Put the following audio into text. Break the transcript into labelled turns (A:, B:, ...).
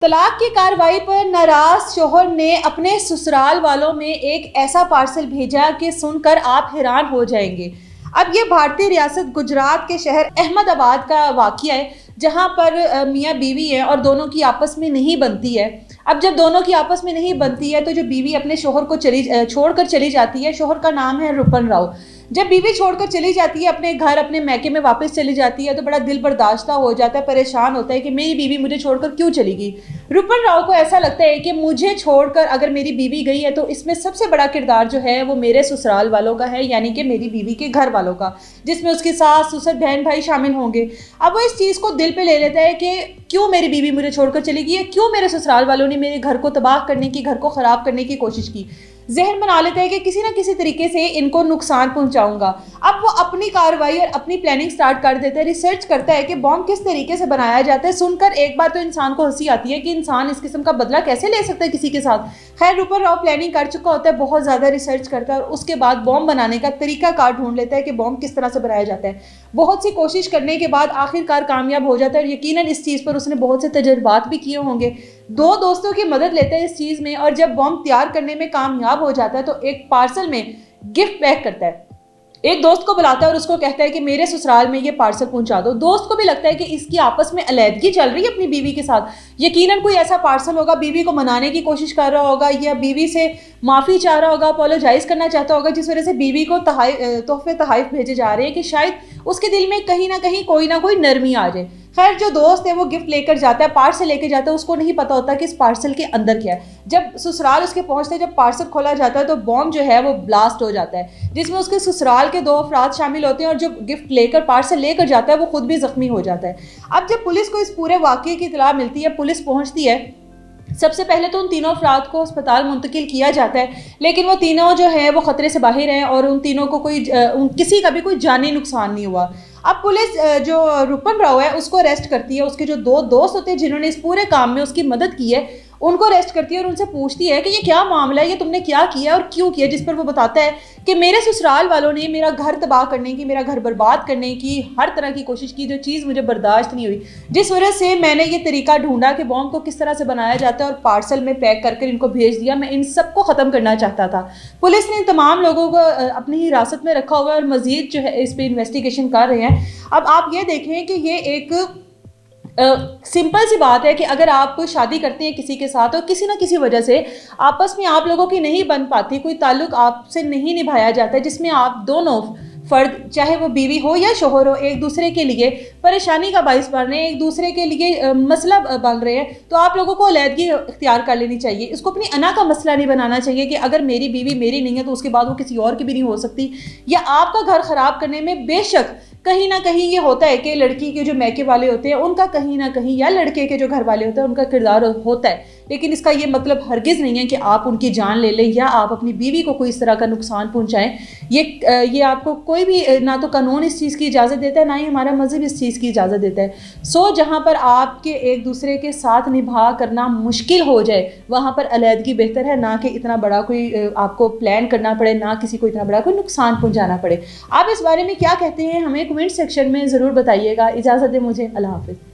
A: طلاق کی کارروائی پر ناراض شوہر نے اپنے سسرال والوں میں ایک ایسا پارسل بھیجا کہ سن کر آپ حیران ہو جائیں گے۔ اب یہ بھارتی ریاست گجرات کے شہر احمد آباد کا واقعہ ہے، جہاں پر میاں بیوی ہیں اور دونوں کی آپس میں نہیں بنتی ہے۔ اب جب دونوں کی آپس میں نہیں بنتی ہے تو جو بیوی اپنے شوہر کو چھوڑ کر چلی جاتی ہے، شوہر کا نام ہے رپن راؤ۔ جب بیوی چھوڑ کر چلی جاتی ہے، اپنے گھر اپنے میکے میں واپس چلی جاتی ہے تو بڑا دل برداشتہ ہو جاتا ہے، پریشان ہوتا ہے کہ میری بیوی مجھے چھوڑ کر کیوں چلی گئی۔ رپن راؤ کو ایسا لگتا ہے کہ مجھے چھوڑ کر اگر میری بیوی گئی ہے تو اس میں سب سے بڑا کردار جو ہے وہ میرے سسرال والوں کا ہے، یعنی کہ میری بیوی کے گھر والوں کا، جس میں اس کی ساس سسر بہن بھائی شامل ہوں گے۔ اب وہ اس چیز کو دل پہ لے لیتا ہے کہ کیوں میری بیوی مجھے چھوڑ کر چلی گئی ہے، کیوں میرے سسرال والوں نے میرے گھر کو تباہ کرنے کی، گھر کو خراب کرنے کی کوشش کی۔ ذہن بنا لیتا ہے کہ کسی نہ کسی طریقے سے ان کو نقصان پہنچاؤں گا۔ اب وہ اپنی کارروائی اور اپنی پلاننگ سٹارٹ کر دیتا ہے، ریسرچ کرتا ہے کہ بم کس طریقے سے بنایا جاتا ہے۔ سن کر ایک بار تو انسان کو ہنسی آتی ہے کہ انسان اس قسم کا بدلہ کیسے لے سکتا ہے کسی کے ساتھ۔ خیر رپن راؤ پلاننگ کر چکا ہوتا ہے، بہت زیادہ ریسرچ کرتا ہے اور اس کے بعد بم بنانے کا طریقہ کار ڈھونڈ لیتا ہے کہ بم کس طرح سے بنایا جاتا ہے۔ بہت سی کوشش کرنے کے بعد آخر کار کامیاب ہو جاتا ہے اور یقیناً اس چیز پر اس نے بہت سے تجربات بھی کیے ہوں گے۔ دو دوستوں کی مدد لیتا ہے اس چیز میں، اور جب بم تیار کرنے میں کامیاب ہو جاتا ہے تو ایک پارسل میں گفٹ پیک کرتا ہے۔ ایک دوست کو بلاتا ہے اور اس کو کہتا ہے کہ میرے سسرال میں یہ پارسل پہنچا دو۔ دوست کو بھی لگتا ہے کہ اس کی آپس میں علیحدگی چل رہی ہے اپنی بیوی کے ساتھ، یقیناً کوئی ایسا پارسل ہوگا، بیوی کو منانے کی کوشش کر رہا ہوگا یا بیوی سے معافی چاہ رہا ہوگا، اپولوجائز کرنا چاہتا ہوگا، جس وجہ سے بیوی کو تحفے تحائف بھیجے جا رہے ہیں کہ شاید اس کے دل میں کہیں نہ کوئی نرمی آ جائے۔ خیر جو دوست ہے وہ گفٹ لے کر جاتا ہے، پارسل لے کے جاتا ہے، اس کو نہیں پتا ہوتا کہ اس پارسل کے اندر کیا ہے۔ جب سسرال اس کے پہنچتے ہیں، جب پارسل کھولا جاتا ہے تو بم جو ہے وہ بلاسٹ ہو جاتا ہے، جس میں اس کے سسرال کے 2 افراد شامل ہوتے ہیں اور جو گفٹ لے کر پارسل لے کر جاتا ہے وہ خود بھی زخمی ہو جاتا ہے۔ اب جب پولیس کو اس پورے واقعے کی اطلاع ملتی ہے، پولیس پہنچتی ہے، سب سے پہلے تو ان تینوں افراد کو ہسپتال منتقل کیا جاتا ہے، لیکن وہ تینوں جو ہیں وہ خطرے سے باہر ہیں اور ان تینوں کو کسی کا بھی کوئی جانی نقصان نہیں ہوا۔ اب پولیس جو رپن راؤ ہے اس کو اریسٹ کرتی ہے، اس کے جو 2 دوست ہوتے ہیں جنہوں نے اس پورے کام میں اس کی مدد کی ہے ان کو اریسٹ کرتی ہے اور ان سے پوچھتی ہے کہ یہ کیا معاملہ ہے، یہ تم نے کیا کیا اور کیوں کیا، جس پر وہ بتاتا ہے کہ میرے سسرال والوں نے میرا گھر تباہ کرنے کی، میرا گھر برباد کرنے کی ہر طرح کی کوشش کی، جو چیز مجھے برداشت نہیں ہوئی، جس وجہ سے میں نے یہ طریقہ ڈھونڈا کہ بم کو کس طرح سے بنایا جاتا ہے اور پارسل میں پیک کر ان کو بھیج دیا۔ میں ان سب کو ختم کرنا چاہتا تھا۔ پولیس نے ان تمام لوگوں کو اپنی حراست میں رکھا ہوا ہے اور مزید جو ہے اس پہ انویسٹیگیشن کر رہے ہیں۔ اب آپ یہ دیکھیں کہ یہ ایک سمپل سی بات ہے کہ اگر آپ کوئی شادی کرتے ہیں کسی کے ساتھ اور کسی نہ کسی وجہ سے آپس میں آپ لوگوں کی نہیں بن پاتی، کوئی تعلق آپ سے نہیں نبھایا جاتا ہے، جس میں آپ دونوں فرد چاہے وہ بیوی ہو یا شوہر ہو ایک دوسرے کے لیے پریشانی کا باعث بن رہے ہیں، ایک دوسرے کے لیے مسئلہ بن رہے ہیں، تو آپ لوگوں کو علیحدگی اختیار کر لینی چاہیے۔ اس کو اپنی انا کا مسئلہ نہیں بنانا چاہیے کہ اگر میری بیوی میری نہیں ہے تو اس کے بعد وہ کسی اور کی بھی نہیں ہو سکتی، یا آپ کا گھر خراب کرنے میں بے شک کہیں نہ کہیں یہ ہوتا ہے کہ لڑکی کے جو میکے والے ہوتے ہیں ان کا کہیں نہ کہیں، یا لڑکے کے جو گھر والے ہوتے ہیں ان کا کردار ہوتا ہے، لیکن اس کا یہ مطلب ہرگز نہیں ہے کہ آپ ان کی جان لے لیں یا آپ اپنی بیوی کو کوئی اس طرح کا نقصان پہنچائیں۔ یہ آپ کو کوئی بھی نہ تو قانون اس چیز کی اجازت دیتا ہے، نہ ہی ہمارا مذہب اس چیز کی اجازت دیتا ہے۔ جہاں پر آپ کے ایک دوسرے کے ساتھ نبھا کرنا مشکل ہو جائے وہاں پر علیحدگی بہتر ہے، نہ کہ اتنا بڑا کوئی آپ کو پلان کرنا پڑے، نہ کسی کو اتنا بڑا کوئی نقصان پہنچانا پڑے۔ آپ اس بارے میں کیا کہتے ہیں ہمیں کمنٹ سیکشن میں ضرور بتائیے گا۔ اجازت دیں مجھے، اللہ حافظ۔